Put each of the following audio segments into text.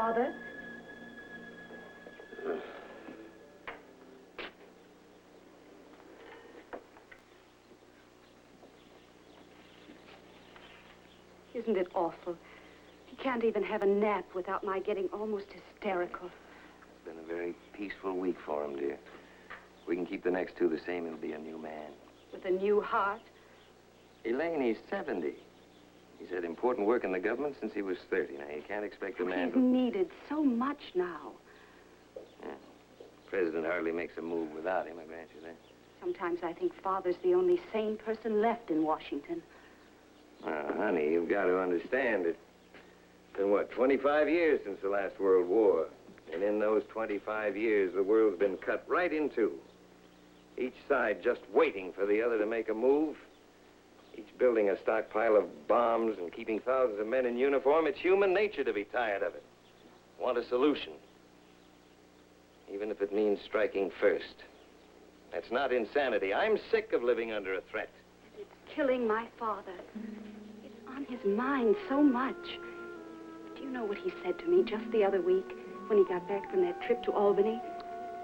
Father. Isn't it awful? He can't even have a nap without my getting almost hysterical. It's been a very peaceful week for him, dear. If we can keep the next two the same, he'll be a new man. With a new heart? Elaine, he's 70. He's had important work in the government since he was 30. Now, you can't expect a man He's needed so much now. Yeah. The president hardly makes a move without him, I grant you that. Sometimes I think Father's the only sane person left in Washington. Honey, you've got to understand it. It's been, what, 25 years since the last World War. And in those 25 years, the world's been cut right in two. Each side just waiting for the other to make a move. Each building a stockpile of bombs and keeping thousands of men in uniform. It's human nature to be tired of it. Want a solution. Even if it means striking first. That's not insanity. I'm sick of living under a threat. It's killing my father. It's on his mind so much. Do you know what he said to me just the other week when he got back from that trip to Albany?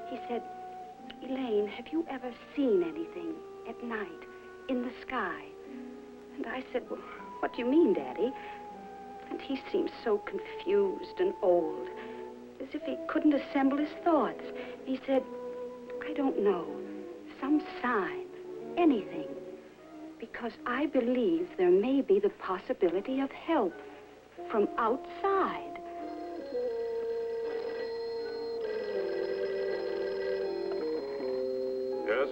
He said, Elaine, have you ever seen anything at night in the sky? And I said, well, what do you mean, Daddy? And he seemed so confused and old, as if he couldn't assemble his thoughts. He said, I don't know, some sign, anything. Because I believe there may be the possibility of help from outside. Yes?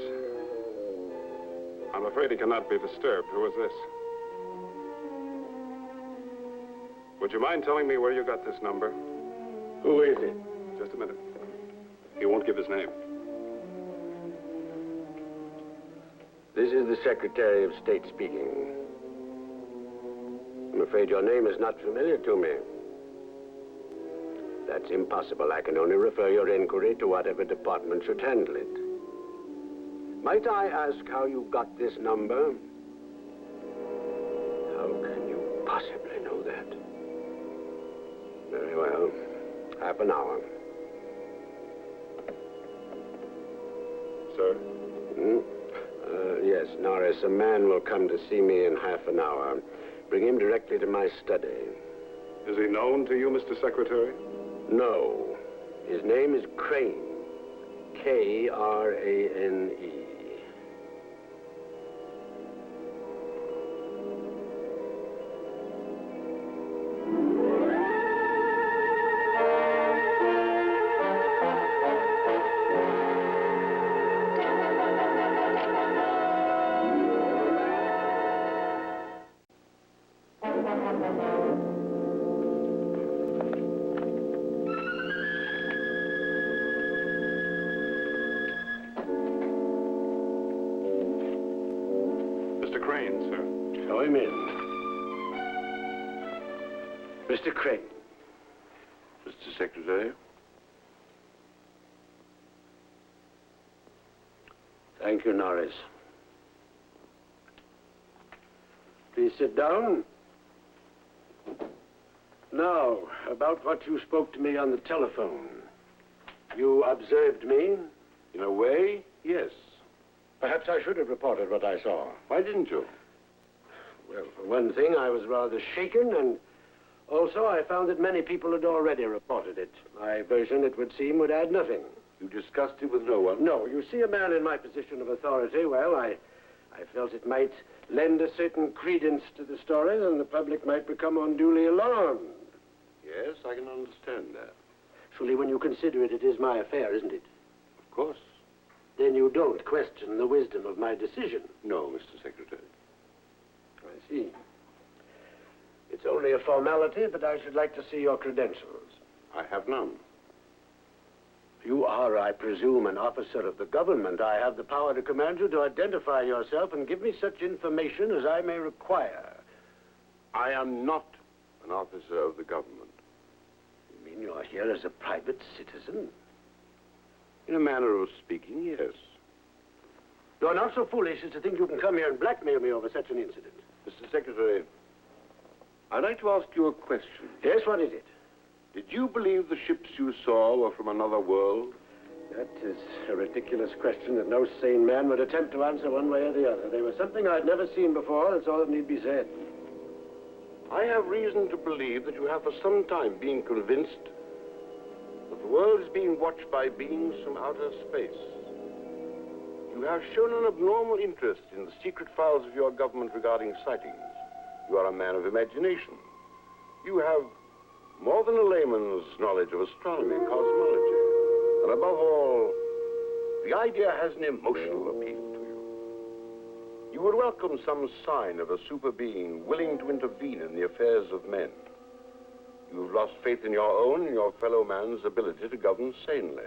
I'm afraid he cannot be disturbed. Who is this? Would you mind telling me where you got this number? Who is it? Just a minute. He won't give his name. This is the Secretary of State speaking. I'm afraid your name is not familiar to me. That's impossible. I can only refer your inquiry to whatever department should handle it. Might I ask how you got this number? How can you possibly know that? Very well. Half an hour. Sir? Yes, Norris. A man will come to see me in half an hour. Bring him directly to my study. Is he known to you, Mr. Secretary? No. His name is Krane. K-R-A-N-E. Krane, sir. Show him in. Mr. Krane. Mr. Secretary? Thank you, Norris. Please sit down. Now, about what you spoke to me on the telephone. You observed me? In a way, yes. Perhaps I should have reported what I saw. Why didn't you? Well, for one thing, I was rather shaken, and also I found that many people had already reported it. My version, it would seem, would add nothing. You discussed it with no one? No. You see, a man in my position of authority, well, I felt it might lend a certain credence to the stories, and the public might become unduly alarmed. Yes, I can understand that. Surely, when you consider it, it is my affair, isn't it? Of course. Then you don't question the wisdom of my decision. No, Mr. Secretary. I see. It's only a formality, but I should like to see your credentials. I have none. You are, I presume, an officer of the government. I have the power to command you to identify yourself and give me such information as I may require. I am not an officer of the government. You mean you're here as a private citizen? In a manner of speaking, yes. You're not so foolish as to think you can come here and blackmail me over such an incident. Mr. Secretary, I'd like to ask you a question. Yes, what is it? Did you believe the ships you saw were from another world? That is a ridiculous question that no sane man would attempt to answer one way or the other. They were something I'd never seen before. That's all that need be said. I have reason to believe that you have for some time been convinced that the world is being watched by beings from outer space. You have shown an abnormal interest in the secret files of your government regarding sightings. You are a man of imagination. You have more than a layman's knowledge of astronomy and cosmology. And above all, the idea has an emotional appeal to you. You would welcome some sign of a super being willing to intervene in the affairs of men. You've lost faith in your own and your fellow man's ability to govern sanely.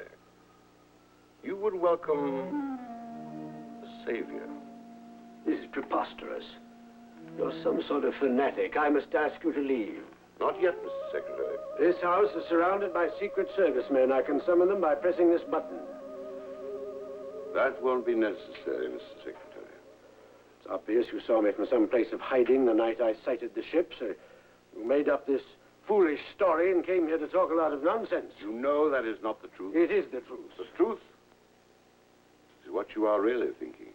You would welcome a savior. This is preposterous. You're some sort of fanatic. I must ask you to leave. Not yet, Mr. Secretary. This house is surrounded by Secret Service men. I can summon them by pressing this button. That won't be necessary, Mr. Secretary. It's obvious you saw me from some place of hiding the night I sighted the ship, so you made up this foolish story and came here to talk a lot of nonsense. You know that is not the truth. It is the truth. The truth is what you are really thinking.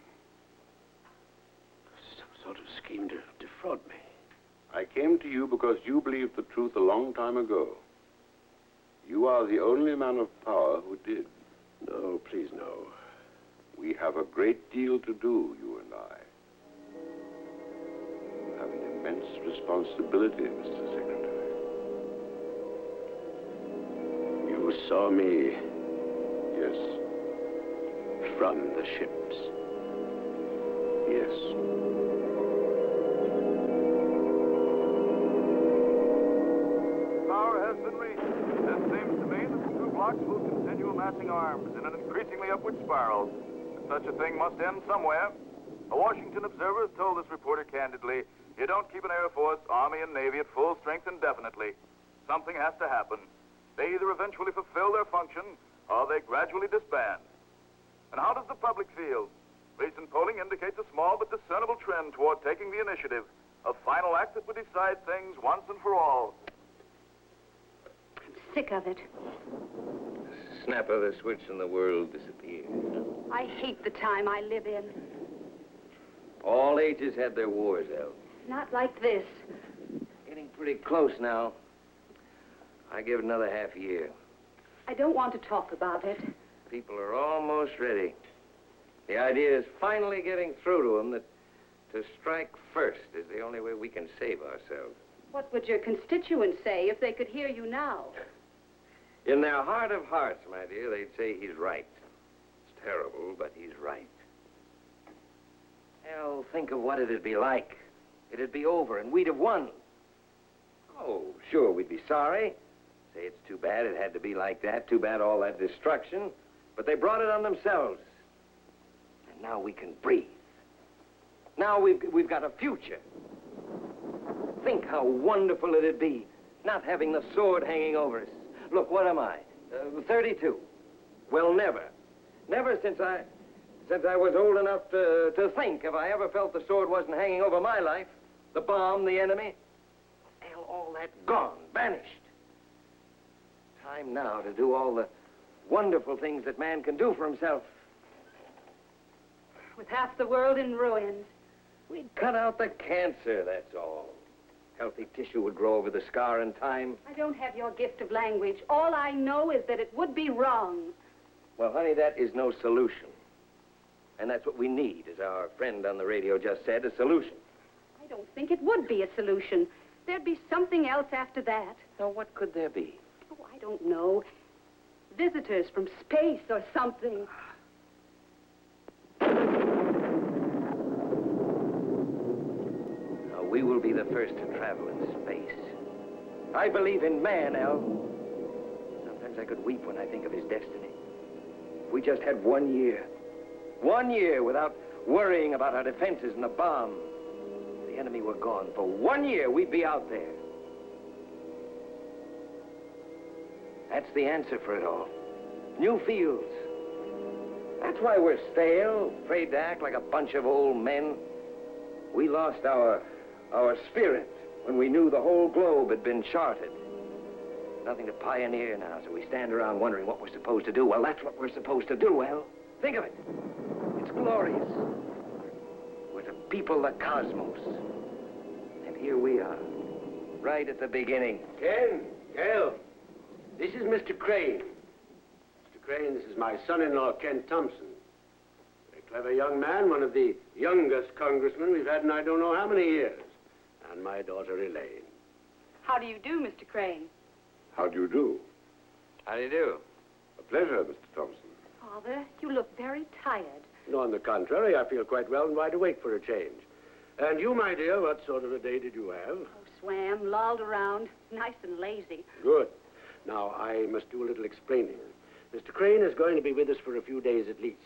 Some sort of scheme to defraud me. I came to you because you believed the truth a long time ago. You are the only man of power who did. No, please, no. We have a great deal to do, you and I. You have an immense responsibility, Mr. Secretary. You saw me Yes. from the ships. Yes. Power has been reached. It seems to me that the two blocks will continue amassing arms in an increasingly upward spiral. And such a thing must end somewhere. A Washington observer has told this reporter candidly, you don't keep an Air Force, Army, and Navy at full strength indefinitely. Something has to happen. They either eventually fulfill their function, or they gradually disband. And how does the public feel? Recent polling indicates a small but discernible trend toward taking the initiative, a final act that would decide things once and for all. I'm sick of it. Snap of the switch and the world disappears. I hate the time I live in. All ages had their wars, El. Not like this. Getting pretty close now. I give it another half year. I don't want to talk about it. People are almost ready. The idea is finally getting through to them that to strike first is the only way we can save ourselves. What would your constituents say if they could hear you now? In their heart of hearts, my dear, they'd say he's right. It's terrible, but he's right. Hell, think of what it'd be like. It'd be over, and we'd have won. Oh, sure, we'd be sorry. Say it's too bad it had to be like that. Too bad all that destruction. But they brought it on themselves. And now we can breathe. Now we've got a future. Think how wonderful it'd be, not having the sword hanging over us. Look, what am I? 32. Well, never since I was old enough to think have I ever felt the sword wasn't hanging over my life. The bomb, the enemy. Hell, all that gone, vanished. Time now to do all the wonderful things that man can do for himself. With half the world in ruins. We'd cut out the cancer, that's all. Healthy tissue would grow over the scar in time. I don't have your gift of language. All I know is that it would be wrong. Well, honey, that is no solution. And that's what we need, as our friend on the radio just said, a solution. I don't think it would be a solution. There'd be something else after that. Now, what could there be? Oh, I don't know. Visitors from space or something. Now, we will be the first to travel in space. I believe in man, Al. Sometimes I could weep when I think of his destiny. If we just had 1 year. 1 year without worrying about our defenses and the bomb. If the enemy were gone. For 1 year, we'd be out there. That's the answer for it all. New fields. That's why we're stale, afraid to act like a bunch of old men. We lost our spirit when we knew the whole globe had been charted. Nothing to pioneer now, so we stand around wondering what we're supposed to do. Well, that's what we're supposed to do, Al. Think of it. It's glorious. We're to people the cosmos. And here we are, right at the beginning. Ken, Hale, this is Mr. Krane. Mr. Krane, this is my son-in-law, Ken Thompson. A clever young man, one of the youngest congressmen we've had in I don't know how many years. And my daughter, Elaine. How do you do, Mr. Krane? How do you do? How do you do? A pleasure, Mr. Thompson. Father, you look very tired. No, on the contrary, I feel quite well and wide awake for a change. And you, my dear, what sort of a day did you have? Oh, swam, lolled around, nice and lazy. Good. Now, I must do a little explaining. Mr. Krane is going to be with us for a few days at least.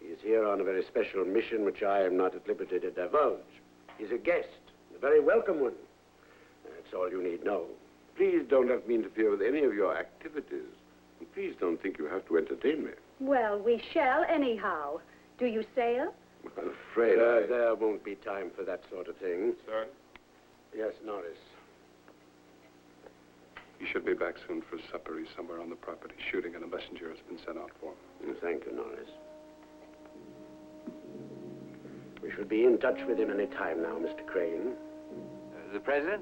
He is here on a very special mission which I am not at liberty to divulge. He's a guest, a very welcome one. That's all you need know. Please don't let me interfere with any of your activities. And please don't think you have to entertain me. Well, we shall anyhow. Do you sail? I'm afraid There won't be time for that sort of thing. Sir, Yes, Norris. he should be back soon for supper. He's somewhere on the property shooting, and a messenger has been sent out for him. Thank you, Norris. We should be in touch with him any time now, Mr. Krane. The president?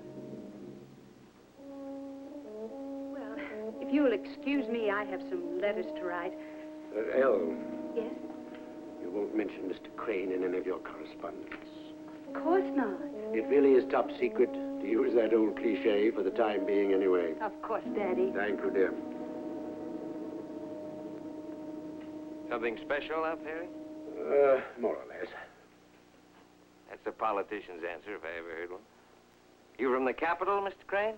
Well, if you'll excuse me, I have some letters to write. Elle, Yes? you won't mention Mr. Krane in any of your correspondence. Of course not. It really is top secret, to use that old cliche for the time being anyway. Of course, Daddy. Thank you, dear. Something special up, Harry? More or less. That's a politician's answer, if I ever heard one. You from the capital, Mr. Krane?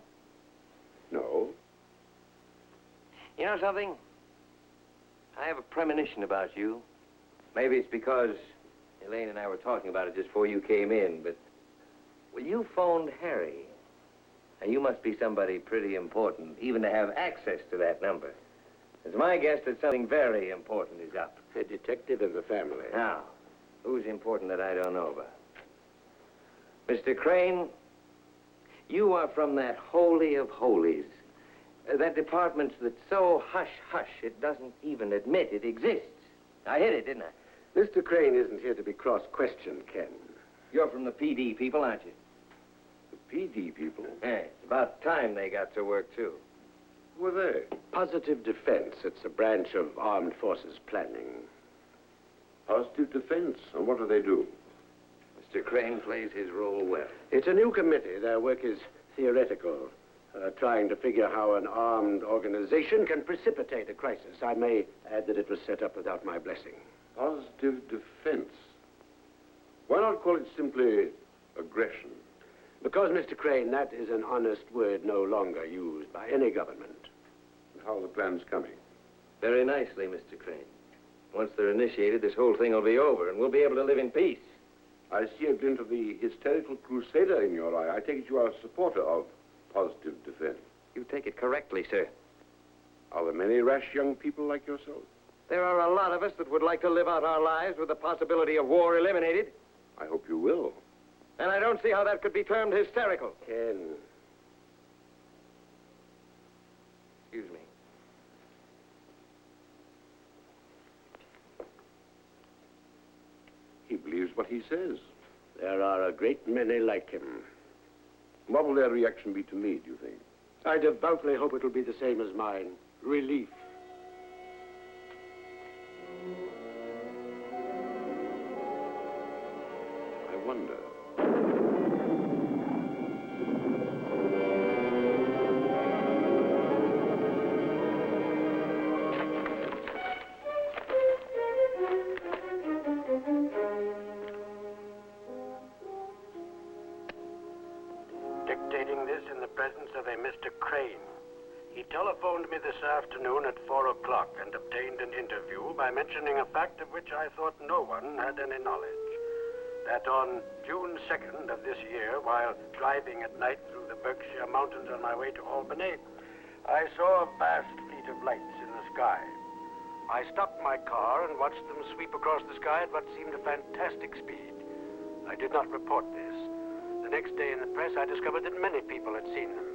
No. You know something? I have a premonition about you. Maybe it's because Elaine and I were talking about it just before you came in, but... Well, you phoned Harry. Now, you must be somebody pretty important, even to have access to that number. It's my guess that something very important is up. A detective in the family. Now, who's important that I don't know about? Mr. Krane, you are from that holy of holies. That department that's so hush-hush it doesn't even admit it exists. I hit it, didn't I? Mr. Krane isn't here to be cross-questioned, Ken. You're from the PD people, aren't you? The PD people? Hey, it's about time they got to work, too. Who are they? Positive defense. It's a branch of armed forces planning. Positive defense. And what do they do? Mr. Krane plays his role well. It's a new committee. Their work is theoretical. Trying to figure how an armed organization can precipitate a crisis. I may add that it was set up without my blessing. Positive defense. Why not call it simply aggression? Because, Mr. Krane, that is an honest word no longer used by any government. And how are the plans coming? Very nicely, Mr. Krane. Once they're initiated, this whole thing will be over, and we'll be able to live in peace. I see a glint of the hysterical crusader in your eye. I take it you are a supporter of positive defense. You take it correctly, sir. Are there many rash young people like yourself? There are a lot of us that would like to live out our lives with the possibility of war eliminated. I hope you will. And I don't see how that could be termed hysterical. Ken. Excuse me. He believes what he says. There are a great many like him. What will their reaction be to me, do you think? I devoutly hope it'll be the same as mine. Relief. I wonder. Dictating this in the presence of a Mr. Krane. He telephoned me this afternoon at 4 o'clock and obtained an interview by mentioning a fact of which I thought no one had any knowledge. That on June 2nd of this year, while driving at night through the Berkshire Mountains on my way to Albany, I saw a vast fleet of lights in the sky. I stopped my car and watched them sweep across the sky at what seemed a fantastic speed. I did not report this. The next day in the press, I discovered that many people had seen them.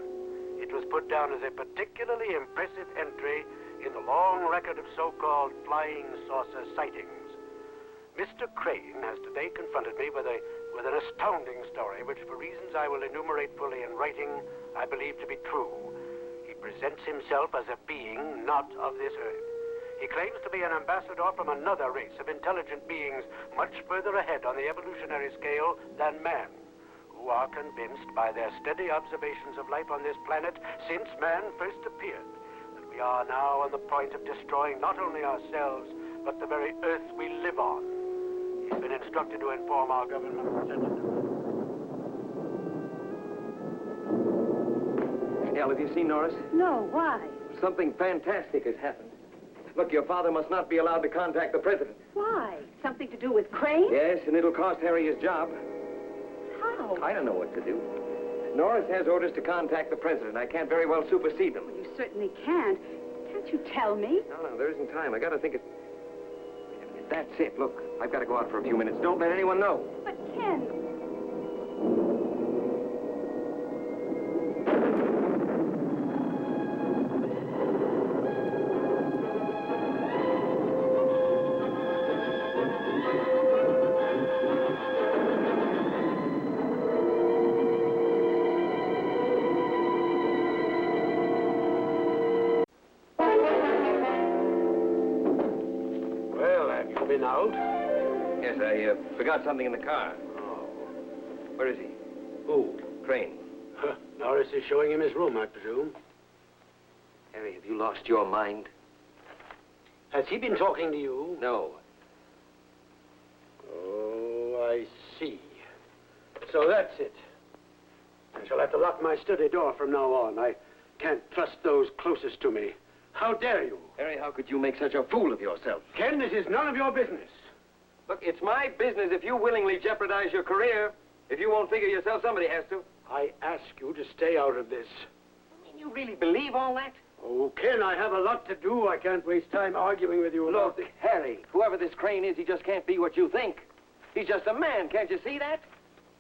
It was put down as a particularly impressive entry in the long record of so-called flying saucer sightings. Mr. Krane has today confronted me with an astounding story, which for reasons I will enumerate fully in writing, I believe to be true. He presents himself as a being not of this earth. He claims to be an ambassador from another race of intelligent beings much further ahead on the evolutionary scale than man, who are convinced by their steady observations of life on this planet since man first appeared, that we are now on the point of destroying not only ourselves, but the very earth we live on. He's been instructed to inform our government of such a... Al, have you seen Norris? No, why? Something fantastic has happened. Look, your father must not be allowed to contact the president. Why? Something to do with Krane? Yes, and it'll cost Harry his job. How? I don't know what to do. Norris has orders to contact the president. I can't very well supersede them. You certainly can't. Can't you tell me? No, there isn't time. I got to think it... That's it. Look, I've got to go out for a few minutes. Don't let anyone know. But Ken... Well, have you been out? Yes, I forgot something in the car. Oh. Where is he? Who? Krane. Huh. Norris is showing him his room, I presume. Harry, have you lost your mind? Has he been talking to you? No. Oh, I see. So that's it. I shall have to lock my study door from now on. I can't trust those closest to me. How dare you? Harry, how could you make such a fool of yourself? Ken, this is none of your business. Look, it's my business if you willingly jeopardize your career. If you won't figure yourself, somebody has to. I ask you to stay out of this. I mean, you really believe all that? Oh, Ken, I have a lot to do. I can't waste time arguing with you about Look, Harry, whoever this Krane is, he just can't be what you think. He's just a man, can't you see that?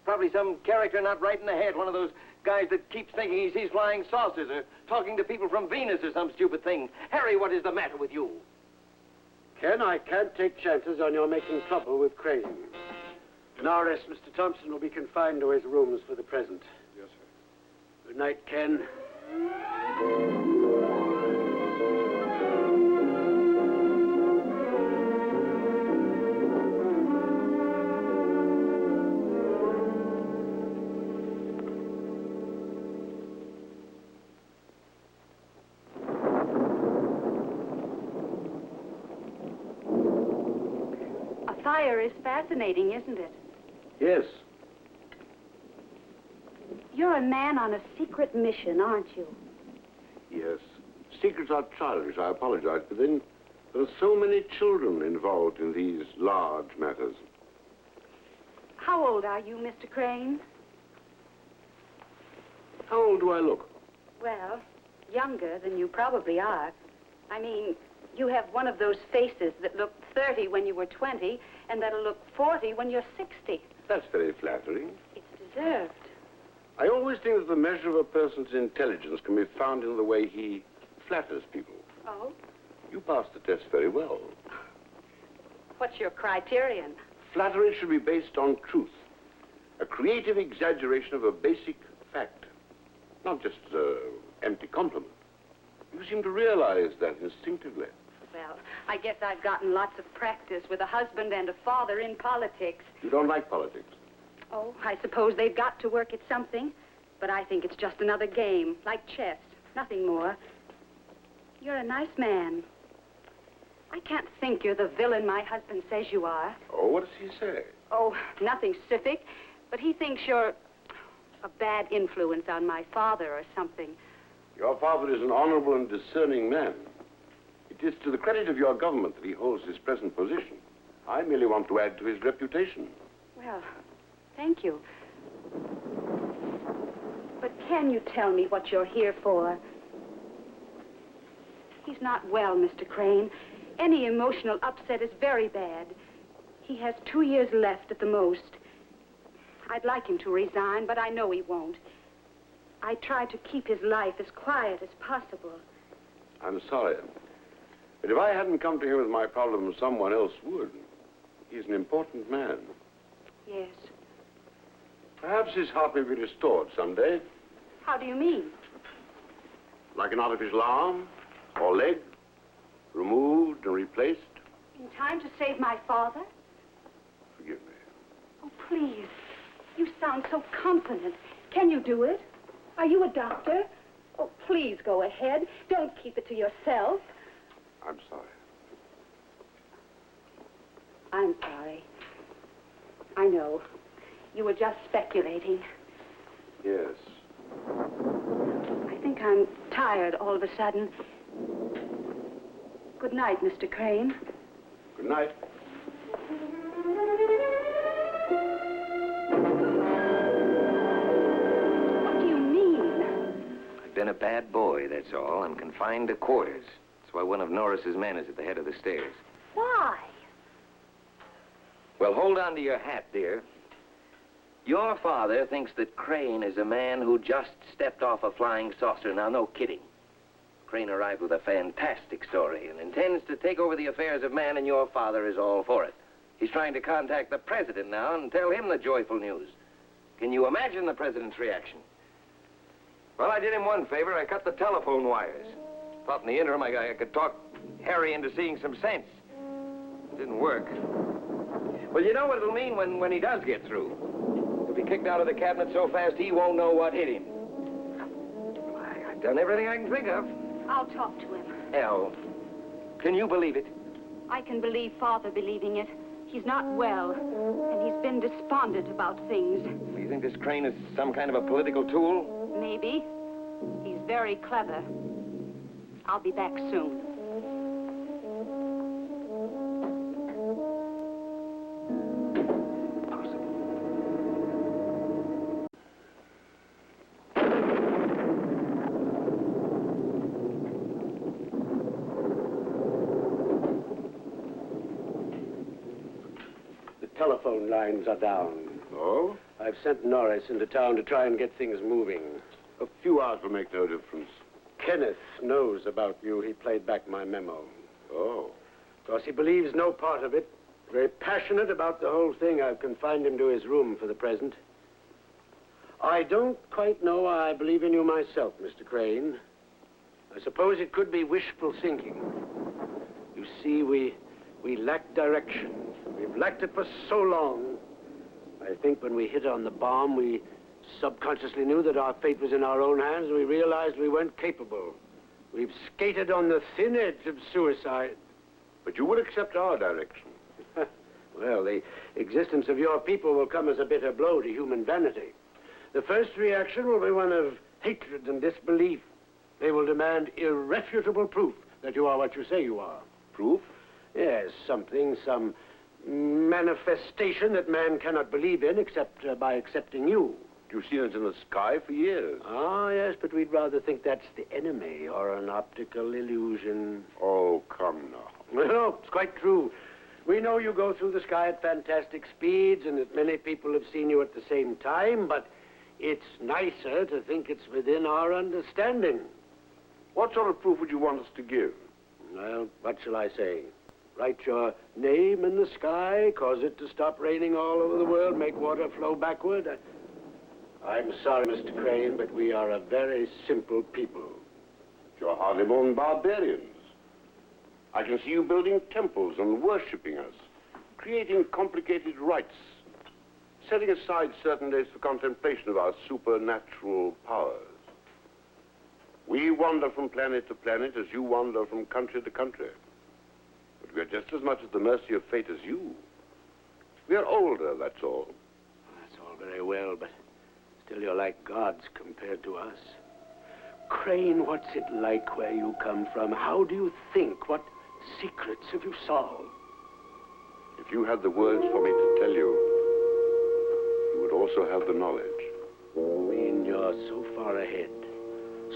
Probably some character not right in the head, one of those guys that keeps thinking he sees flying saucers or talking to people from Venus or some stupid thing. Harry, what is the matter with you? Ken, I can't take chances on your making trouble with Krane. Norris, Mr. Thompson will be confined to his rooms for the present. Yes, sir. Good night, Ken. A fire is fascinating, isn't it? Yes. You're a man on a secret mission, aren't you? Yes. Secrets are childish, I apologize, but then there are so many children involved in these large matters. How old are you, Mr. Krane? How old do I look? Well, younger than you probably are. I mean, you have one of those faces that looked 30 when you were 20, and that'll look 40 when you're 60. That's very flattering. It's deserved. I always think that the measure of a person's intelligence can be found in the way he flatters people. Oh? You passed the test very well. What's your criterion? Flattery should be based on truth. A creative exaggeration of a basic fact. Not just an empty compliment. You seem to realize that instinctively. Well, I guess I've gotten lots of practice with a husband and a father in politics. You don't like politics. Oh, I suppose they've got to work at something. But I think it's just another game, like chess. Nothing more. You're a nice man. I can't think you're the villain my husband says you are. Oh, what does he say? Oh, nothing specific. But he thinks you're a bad influence on my father or something. Your father is an honorable and discerning man. It is to the credit of your government that he holds his present position. I merely want to add to his reputation. Well, thank you. But can you tell me what you're here for? He's not well, Mr. Krane. Any emotional upset is very bad. He has 2 years left at the most. I'd like him to resign, but I know he won't. I tried to keep his life as quiet as possible. I'm sorry. But if I hadn't come to him with my problem, someone else would. He's an important man. Yes. Perhaps his heart may be restored someday. How do you mean? Like an artificial arm or leg, removed and replaced. In time to save my father? Forgive me. Oh, please. You sound so confident. Can you do it? Are you a doctor? Oh, please go ahead. Don't keep it to yourself. I'm sorry. I'm sorry. I know. You were just speculating. Yes. I think I'm tired all of a sudden. Good night, Mr. Krane. Good night. What do you mean? I've been a bad boy, that's all. I'm confined to quarters. That's why one of Norris's men is at the head of the stairs. Why? Well, hold on to your hat, dear. Your father thinks that Krane is a man who just stepped off a flying saucer. Now, no kidding. Krane arrived with a fantastic story and intends to take over the affairs of man, and your father is all for it. He's trying to contact the president now and tell him the joyful news. Can you imagine the president's reaction? Well, I did him one favor. I cut the telephone wires. Thought in the interim I could talk Harry into seeing some sense. It didn't work. Well, you know what it'll mean when he does get through. He'll be kicked out of the cabinet so fast he won't know what hit him. I've done everything I can think of. I'll talk to him. Elle, can you believe it? I can believe Father believing it. He's not well, and he's been despondent about things. Do you think this Krane is some kind of a political tool? Maybe. He's very clever. I'll be back soon. Telephone lines are down. Oh? I've sent Norris into town to try and get things moving. A few hours will make no difference. Kenneth knows about you. He played back my memo. Oh. Of course, he believes no part of it. Very passionate about the whole thing. I've confined him to his room for the present. I don't quite know why I believe in you myself, Mr. Krane. I suppose it could be wishful thinking. You see, we lack direction. We've lacked it for so long. I think when we hit on the bomb, we subconsciously knew that our fate was in our own hands, and we realized we weren't capable. We've skated on the thin edge of suicide. But you would accept our direction. Well, the existence of your people will come as a bitter blow to human vanity. The first reaction will be one of hatred and disbelief. They will demand irrefutable proof that you are what you say you are. Proof? Yes, some manifestation that man cannot believe in except by accepting you. You've seen it in the sky for years. Ah, yes, but we'd rather think that's the enemy or an optical illusion. Oh, come now. No, it's quite true. We know you go through the sky at fantastic speeds and that many people have seen you at the same time, but it's nicer to think it's within our understanding. What sort of proof would you want us to give? Well, what shall I say? Write your name in the sky, cause it to stop raining all over the world, make water flow backward. I'm sorry, Mr. Krane, but we are a very simple people. You're hardly more than barbarians. I can see you building temples and worshipping us, creating complicated rites, setting aside certain days for contemplation of our supernatural powers. We wander from planet to planet as you wander from country to country. But we're just as much at the mercy of fate as you. We're older, that's all. That's all very well, but still you're like gods compared to us. Krane, what's it like where you come from? How do you think? What secrets have you solved? If you had the words for me to tell you, you would also have the knowledge. You mean you're so far ahead,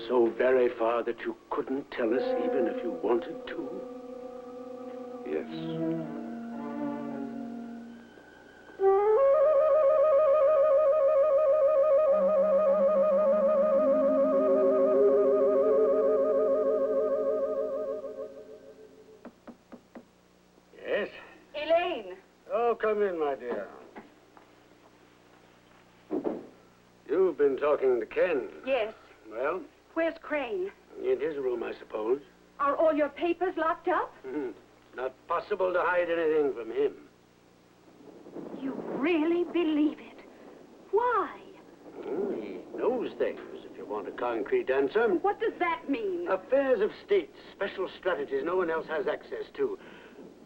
so very far that you couldn't tell us even if you wanted to? Yes. Come in, my dear. You've been talking to Ken. Yes. Well, Where's Krane? in his room, I suppose. Are all your papers locked up? Not possible to hide anything from him. You really believe it? Why? He knows things, if you want a concrete answer. What does that mean? Affairs of state, special strategies no one else has access to.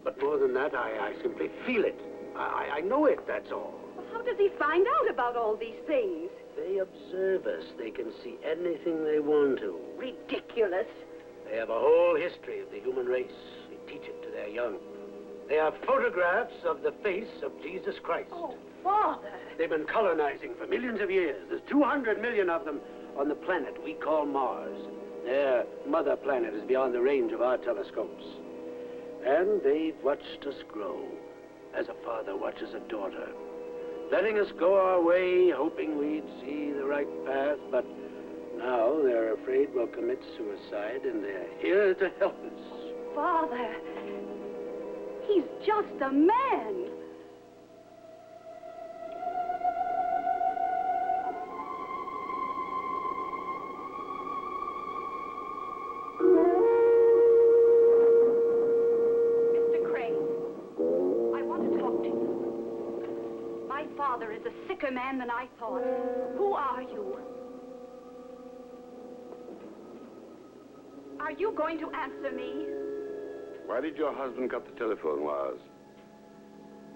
But more than that, I simply feel it. I know it, that's all. How does he find out about all these things? They observe us. They can see anything they want to. Ridiculous. They have a whole history of the human race. They teach it to their young. They have photographs of the face of Jesus Christ. Oh, Father. They've been colonizing for millions of years. There's 200 million of them on the planet we call Mars. Their mother planet is beyond the range of our telescopes. And they've watched us grow, as a father watches a daughter. Letting us go our way, hoping we'd see the right path, but now they're afraid we'll commit suicide, and they're here to help us. Father, he's just a man. Mr. Krane, I want to talk to you. My father is a sicker man than I thought. Who are you? Are you going to answer me? Why did your husband cut the telephone wires?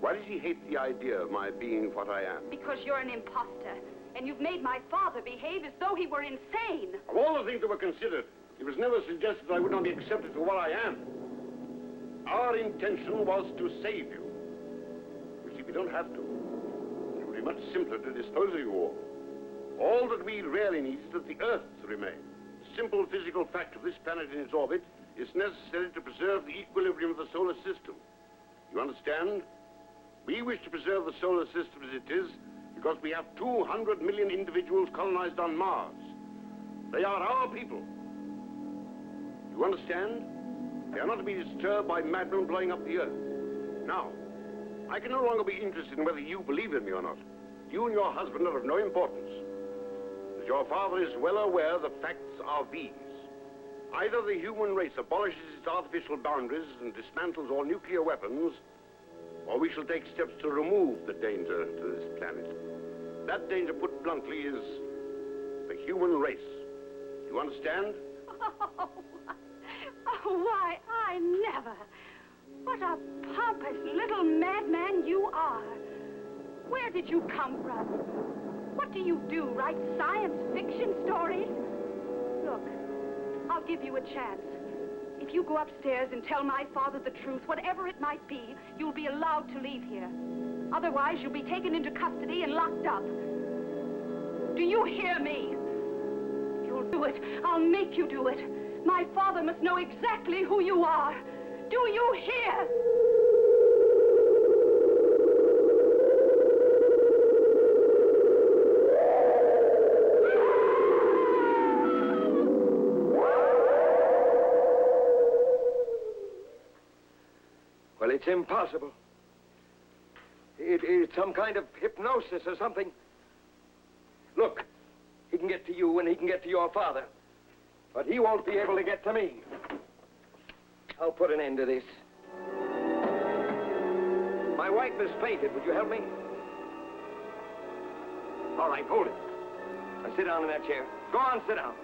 Why does he hate the idea of my being what I am? Because you're an imposter, and you've made my father behave as though he were insane. Of all the things that were considered, it was never suggested I would not be accepted for what I am. Our intention was to save you. You see, we don't have to. It would be much simpler to dispose of you all. All that we really need is that the Earth remain. The simple physical fact of this planet in its orbit is necessary to preserve the equilibrium of the solar system. You understand? We wish to preserve the solar system as it is because we have 200 million individuals colonized on Mars. They are our people. You understand? They are not to be disturbed by madmen blowing up the Earth. Now, I can no longer be interested in whether you believe in me or not. You and your husband are of no importance. As your father is well aware, the facts are these. Either the human race abolishes its artificial boundaries and dismantles all nuclear weapons, or we shall take steps to remove the danger to this planet. That danger, put bluntly, is the human race. You understand? Oh, why, I never. What a pompous little madman you are. Where did you come from? What do you do, write science fiction stories? Look, I'll give you a chance. If you go upstairs and tell my father the truth, whatever it might be, you'll be allowed to leave here. Otherwise, you'll be taken into custody and locked up. Do you hear me? You'll do it. I'll make you do it. My father must know exactly who you are. Do you hear? Well, it's impossible. It's some kind of hypnosis or something. Look, he can get to you and he can get to your father. But he won't be able to get to me. I'll put an end to this. My wife has fainted. Would you help me? All right, hold it. Now sit down in that chair. Go on, sit down.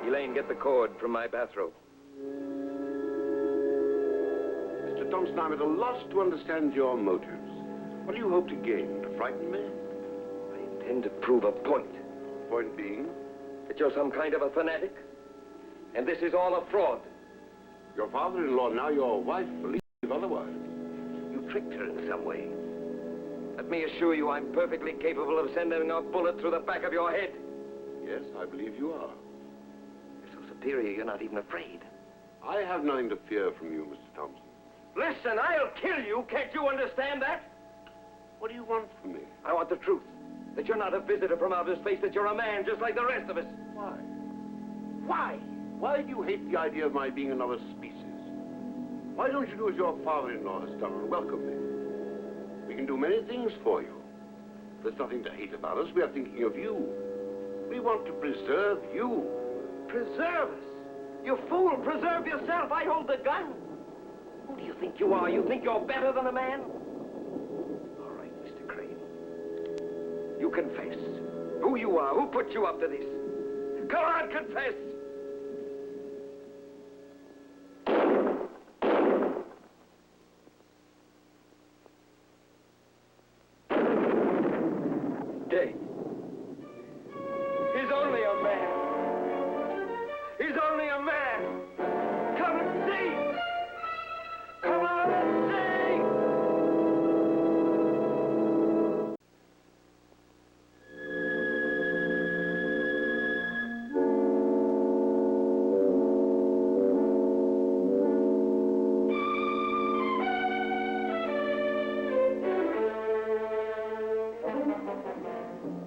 Elaine, get the cord from my bathrobe. Mr. Thompson, I'm at a loss to understand your motives. What do you hope to gain? To frighten me? I intend to prove a point. Point being? That you're some kind of a fanatic. And this is all a fraud. Your father-in-law, now your wife, believe otherwise. You tricked her in some way. Let me assure you I'm perfectly capable of sending a bullet through the back of your head. Yes, I believe you are. You're so superior, you're not even afraid. I have nothing to fear from you, Mr. Thompson. Listen, I'll kill you. Can't you understand that? What do you want from me? I want the truth. That you're not a visitor from outer space, that you're a man just like the rest of us. Why? Why? Why do you hate the idea of my being another species? Why don't you do as your father-in-law has done and welcome me? We can do many things for you. There's nothing to hate about us. We are thinking of you. We want to preserve you. Preserve us? You fool, preserve yourself. I hold the gun. Who do you think you are? You think you're better than a man? All right, Mr. Krane. You confess. Who you are, who put you up to this. Come on, confess. Dead. He's only a man. He's only a man. Come and see. Come on and see.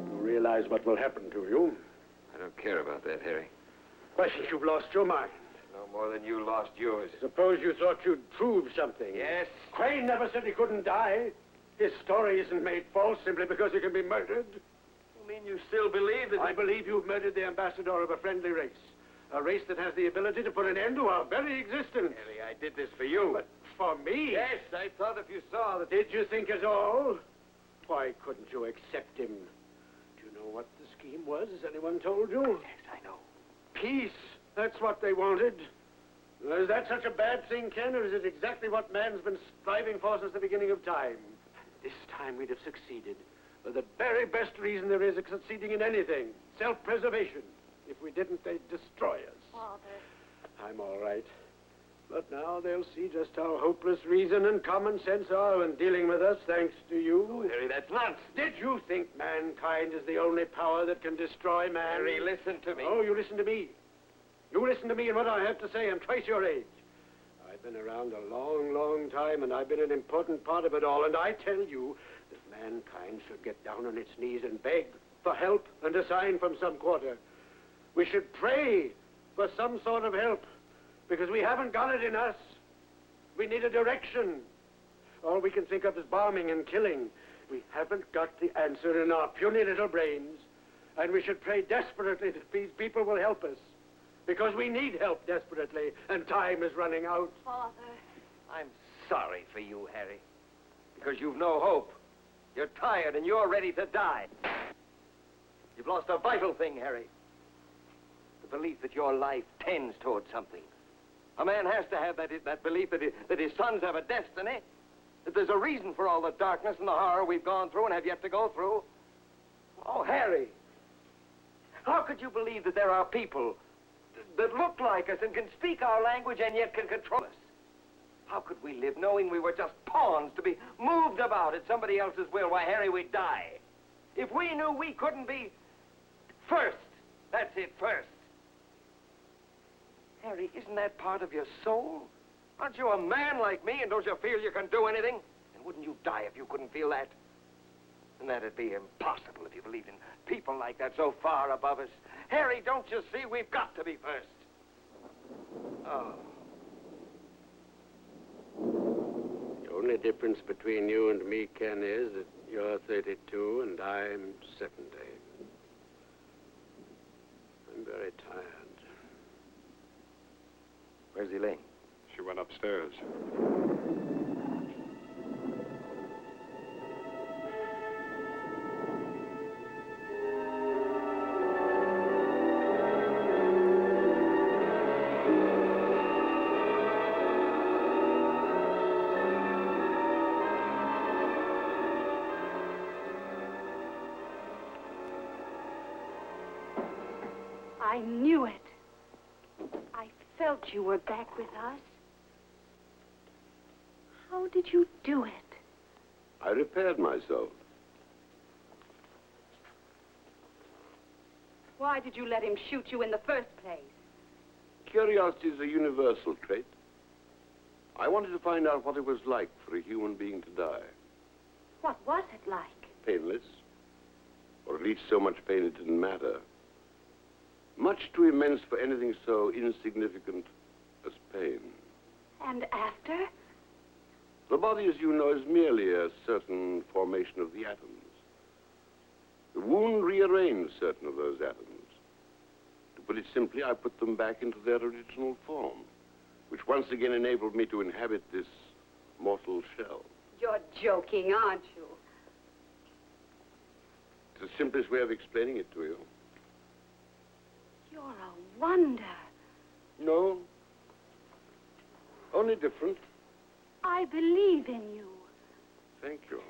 You realize what will happen to you? I don't care about that, Harry. Why, since you've lost your mind. No more than you lost yours. Suppose you thought you'd prove something. Yes? Krane never said he couldn't die. His story isn't made false simply because he can be murdered. You mean you still believe that... I believe you've murdered the ambassador of a friendly race. A race that has the ability to put an end to our very existence. Harry, I did this for you. But for me? Yes, I thought if you saw that... Did you think us all? Why couldn't you accept him? Do you know what the scheme was? Has anyone told you? Yes, I know. Peace. That's what they wanted. Is that such a bad thing, Ken, or is it exactly what man's been striving for since the beginning of time? This time we'd have succeeded. For the very best reason there is of succeeding in anything. Self-preservation. If we didn't, they'd destroy us. Father. I'm all right. But now they'll see just how hopeless reason and common sense are when dealing with us, thanks to you. Oh, Harry, that's nonsense. Did you think mankind is the only power that can destroy man? Harry, listen to me. Oh, you listen to me. You listen to me and what I have to say. I'm twice your age. I've been around a long, long time, and I've been an important part of it all. And I tell you that mankind should get down on its knees and beg for help and a sign from some quarter. We should pray for some sort of help, because we haven't got it in us. We need a direction. All we can think of is bombing and killing. We haven't got the answer in our puny little brains. And we should pray desperately that these people will help us. Because we need help desperately, and time is running out. Father. I'm sorry for you, Harry. Because you've no hope. You're tired and you're ready to die. You've lost a vital thing, Harry. The belief that your life tends towards something. A man has to have that belief that his sons have a destiny, that there's a reason for all the darkness and the horror we've gone through and have yet to go through. Oh, Harry, how could you believe that there are people that look like us and can speak our language and yet can control us? How could we live knowing we were just pawns to be moved about at somebody else's will? Why, Harry, we'd die. If we knew we couldn't be first, that's it, first. Harry, isn't that part of your soul? Aren't you a man like me, and don't you feel you can do anything? And wouldn't you die if you couldn't feel that? And that'd be impossible if you believed in people like that so far above us. Harry, don't you see? We've got to be first. Oh. The only difference between you and me, Ken, is that you're 32 and I'm 70. I'm very tired. Where's Elaine? She went upstairs. I knew it. I felt you were back with us. How did you do it? I repaired myself. Why did you let him shoot you in the first place? Curiosity is a universal trait. I wanted to find out what it was like for a human being to die. What was it like? Painless. Or at least so much pain it didn't matter. Much too immense for anything so insignificant as pain. And after? The body, as you know, is merely a certain formation of the atoms. The wound rearranged certain of those atoms. To put it simply, I put them back into their original form, which once again enabled me to inhabit this mortal shell. You're joking, aren't you? It's the simplest way of explaining it to you. You're a wonder. No. Only different. I believe in you. Thank you.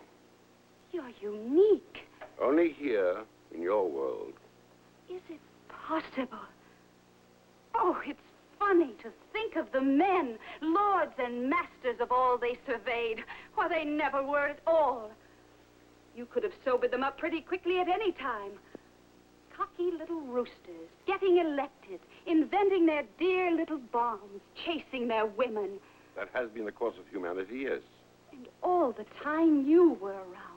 You're unique. Only here, in your world. Is it possible? Oh, it's funny to think of the men, lords and masters of all they surveyed, or they never were at all. You could have sobered them up pretty quickly at any time. Cocky little roosters, getting elected, inventing their dear little bombs, chasing their women. That has been the course of humanity, yes. And all the time you were around.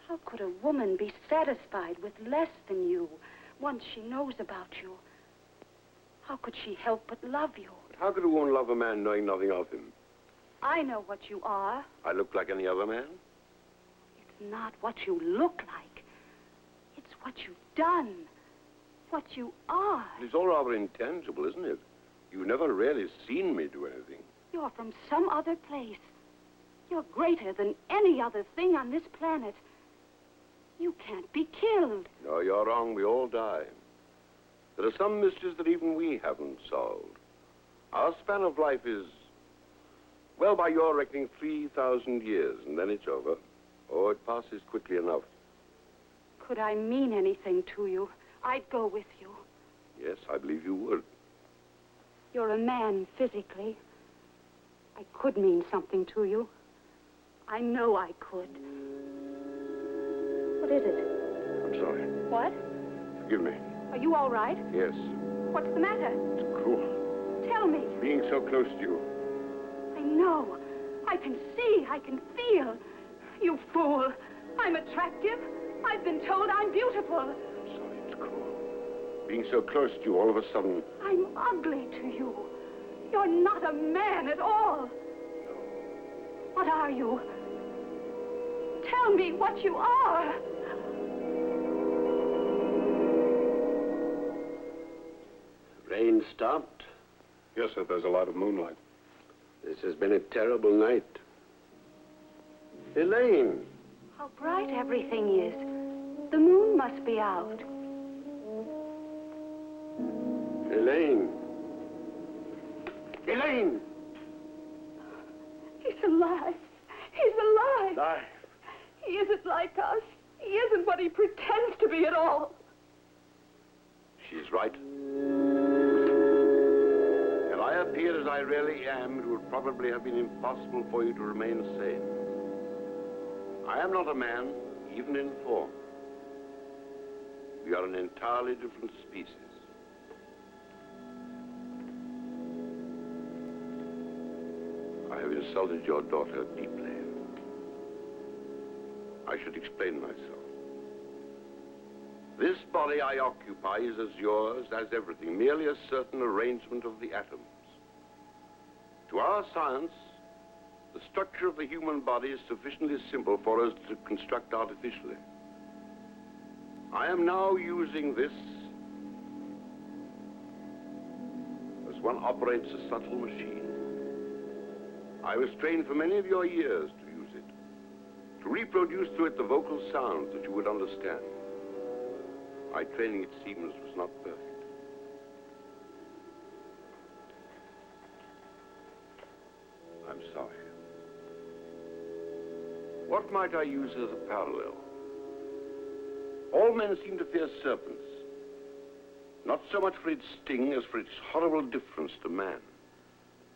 How could a woman be satisfied with less than you once she knows about you? How could she help but love you? But how could a woman love a man knowing nothing of him? I know what you are. I look like any other man? It's not what you look like. It's what you've done. What you are. It's all rather intangible, isn't it? You've never really seen me do anything. You're from some other place. You're greater than any other thing on this planet. You can't be killed. No, you're wrong. We all die. There are some mysteries that even we haven't solved. Our span of life is, well, by your reckoning, 3,000 years, and then it's over. Oh, it passes quickly enough. Could I mean anything to you, I'd go with you. Yes, I believe you would. You're a man physically. I could mean something to you. I know I could. What is it? I'm sorry. What? Forgive me. Are you all right? Yes. What's the matter? It's cruel. Tell me. Being so close to you. I know. I can see. I can feel. You fool. I'm attractive. I've been told I'm beautiful. I'm sorry, it's cruel. Being so close to you all of a sudden. I'm ugly to you. You're not a man at all. No. What are you? Tell me what you are. Rain stopped. Yes, sir, there's a lot of moonlight. This has been a terrible night. Elaine. How bright everything is. The moon must be out. Elaine. Elaine! He's alive. He's alive. Alive. He isn't like us. He isn't what he pretends to be at all. She's right. Had I appeared as I really am, it would probably have been impossible for you to remain sane. I am not a man, even in form. We are an entirely different species. I have insulted your daughter deeply. I should explain myself. This body I occupy is as yours, as everything, merely a certain arrangement of the atoms. To our science, the structure of the human body is sufficiently simple for us to construct artificially. I am now using this as one operates a subtle machine. I was trained for many of your years to use it, to reproduce through it the vocal sounds that you would understand. My training, it seems, was not perfect. I'm sorry. What might I use as a parallel? All men seem to fear serpents, not so much for its sting as for its horrible difference to man.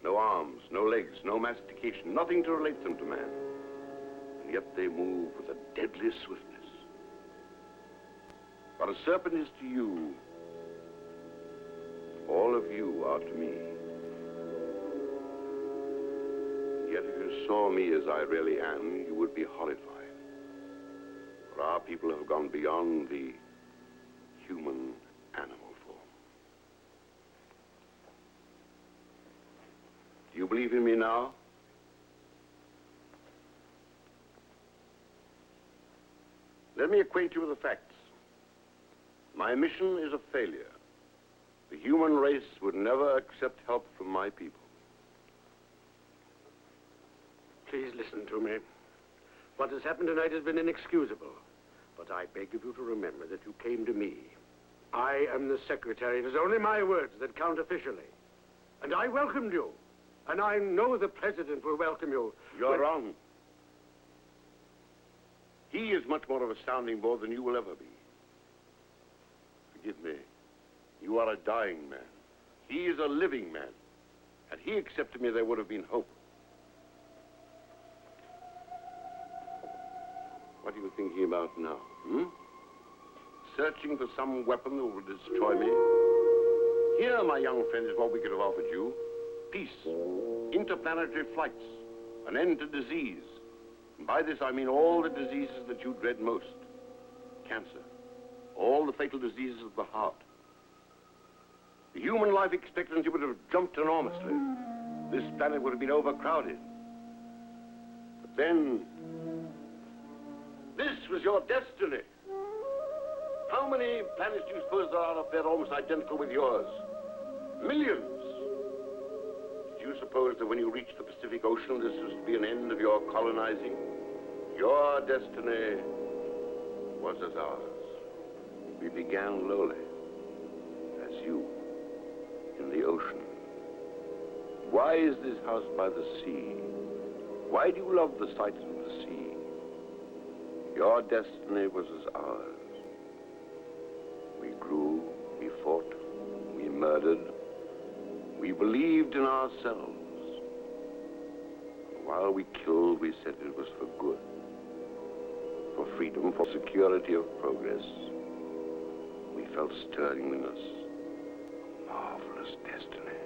No arms, no legs, no mastication, nothing to relate them to man. And yet they move with a deadly swiftness. What a serpent is to you, all of you are to me. Yet if you saw me as I really am, you would be horrified. For our people have gone beyond the human animal form. Do you believe in me now? Let me acquaint you with the facts. My mission is a failure. The human race would never accept help from my people. Please listen to me. What has happened tonight has been inexcusable. But I beg of you to remember that you came to me. I am the secretary. It is only my words that count officially. And I welcomed you. And I know the president will welcome you. You're wrong. He is much more of a sounding board than you will ever be. Forgive me. You are a dying man. He is a living man. Had he accepted me, there would have been hope. What are you thinking about now, Searching for some weapon that will destroy me? Here, my young friend, is what we could have offered you. Peace, interplanetary flights, an end to disease. And by this, I mean all the diseases that you dread most. Cancer, all the fatal diseases of the heart. The human life expectancy would have jumped enormously. This planet would have been overcrowded. But then, this was your destiny. How many planets do you suppose there are up there almost identical with yours? Millions. Did you suppose that when you reached the Pacific Ocean, this was to be an end of your colonizing? Your destiny was as ours. We began lowly, as you, in the ocean. Why is this house by the sea? Why do you love the sight of the sea? Your destiny was as ours. We grew, we fought, we murdered. We believed in ourselves. While we killed, we said it was for good. For freedom, for security of progress. We felt stirring in us a marvelous destiny.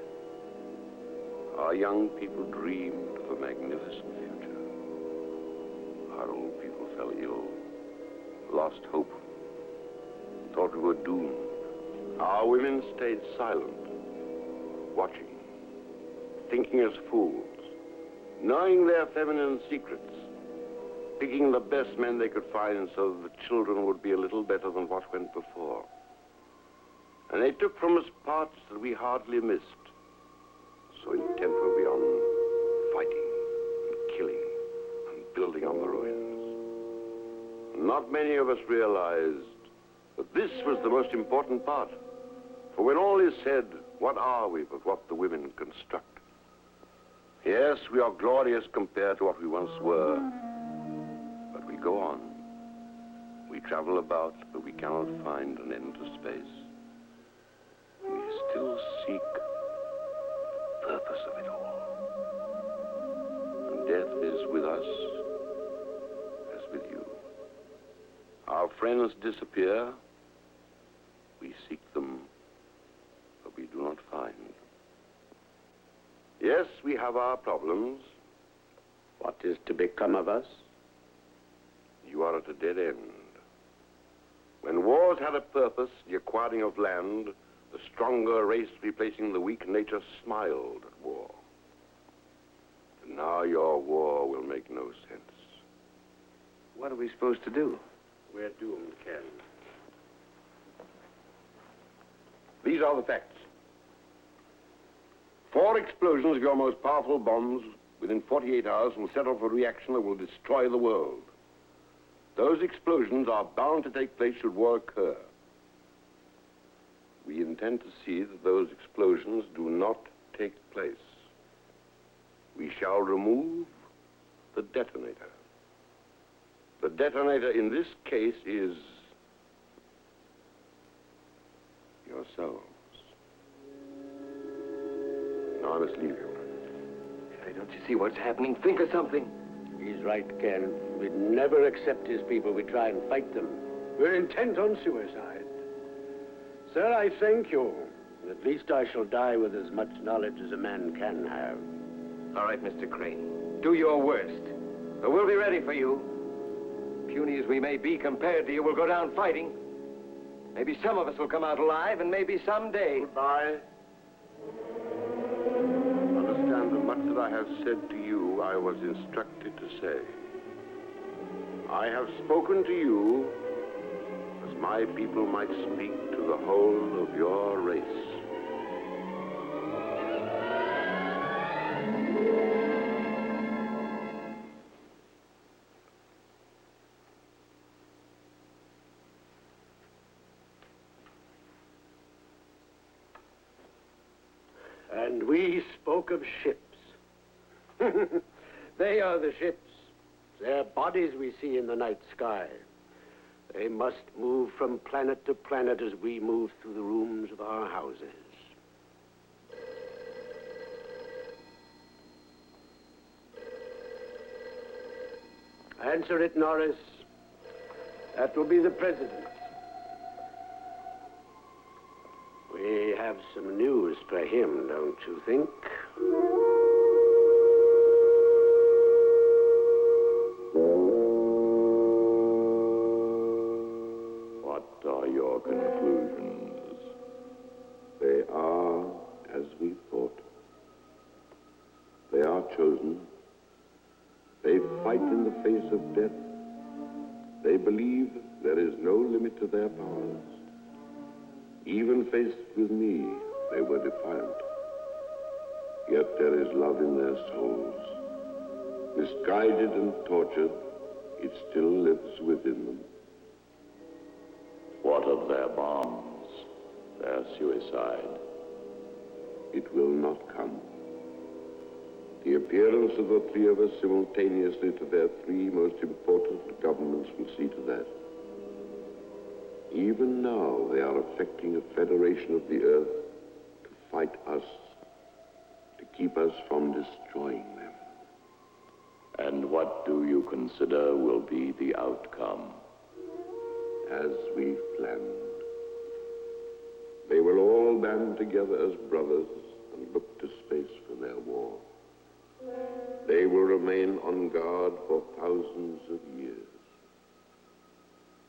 Our young people dreamed of a magnificent future. Our old people fell ill, lost hope, thought we were doomed. Our women stayed silent, watching, thinking as fools, knowing their feminine secrets, picking the best men they could find so that the children would be a little better than what went before. And they took from us parts that we hardly missed. So intent were we on fighting and killing and building on the ruins. Not many of us realized that this was the most important part. For when all is said, what are we but what the women construct? Yes, we are glorious compared to what we once were. But we go on. We travel about, but we cannot find an end to space. We still seek the purpose of it all. And death is with us, as with you. Our friends disappear. We seek them, but we do not find. Yes, we have our problems. What is to become of us? You are at a dead end. When wars had a purpose, the acquiring of land, the stronger race replacing the weak, nature smiled at war. And now your war will make no sense. What are we supposed to do? We're doomed, Ken. These are the facts. 4 explosions of your most powerful bombs within 48 hours will set off a reaction that will destroy the world. Those explosions are bound to take place should war occur. We intend to see that those explosions do not take place. We shall remove the detonator. The detonator in this case is yourselves. Now I must leave you. Hey, don't you see what's happening? Think of something. He's right, Ken. We'd never accept his people. We'd try and fight them. We're intent on suicide. Sir, I thank you. At least I shall die with as much knowledge as a man can have. All right, Mr. Krane. Do your worst. But we'll be ready for you. Puny as we may be compared to you, we'll go down fighting. Maybe some of us will come out alive, and maybe someday. Goodbye. Understand that much have said to you I was instructed to say. I have spoken to you as my people might speak to the whole of your race. And we spoke of ships. They are the ships. They're bodies we see in the night sky. They must move from planet to planet as we move through the rooms of our houses. Answer it, Norris. That will be the president. We have some news for him, don't you think? What are your conclusions? They are as we thought. They are chosen. They fight in the face of death. They believe there is no limit to their powers. Even faced with me, they were defiant. Yet there is love in their souls. Misguided and tortured, it still lives within them. What of their bombs, their suicide? It will not come. The appearance of the three of us simultaneously to their three most important governments will see to that. Even now, they are effecting a federation of the earth to fight us, to keep us from destroying them. And what do you consider will be the outcome? As we've planned. They will all band together as brothers and look to space for their war. They will remain on guard for thousands of years.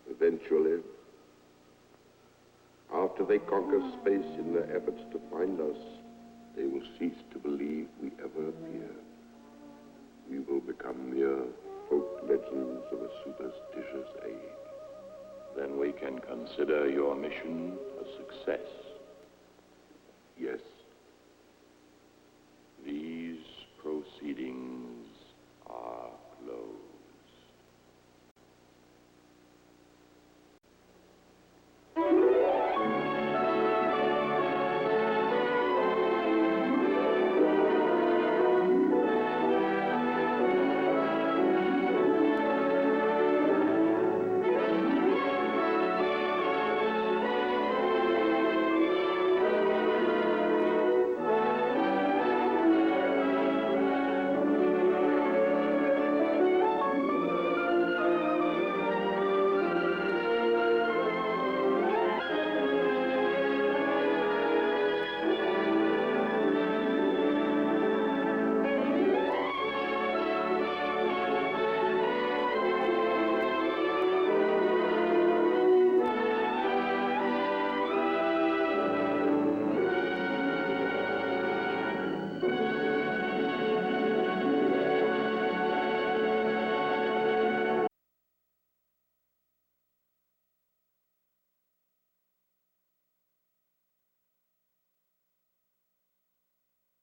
Eventually, after they conquer space in their efforts to find us, they will cease to believe we ever appear. We will become mere folk legends of a superstitious age. Then we can consider your mission a success.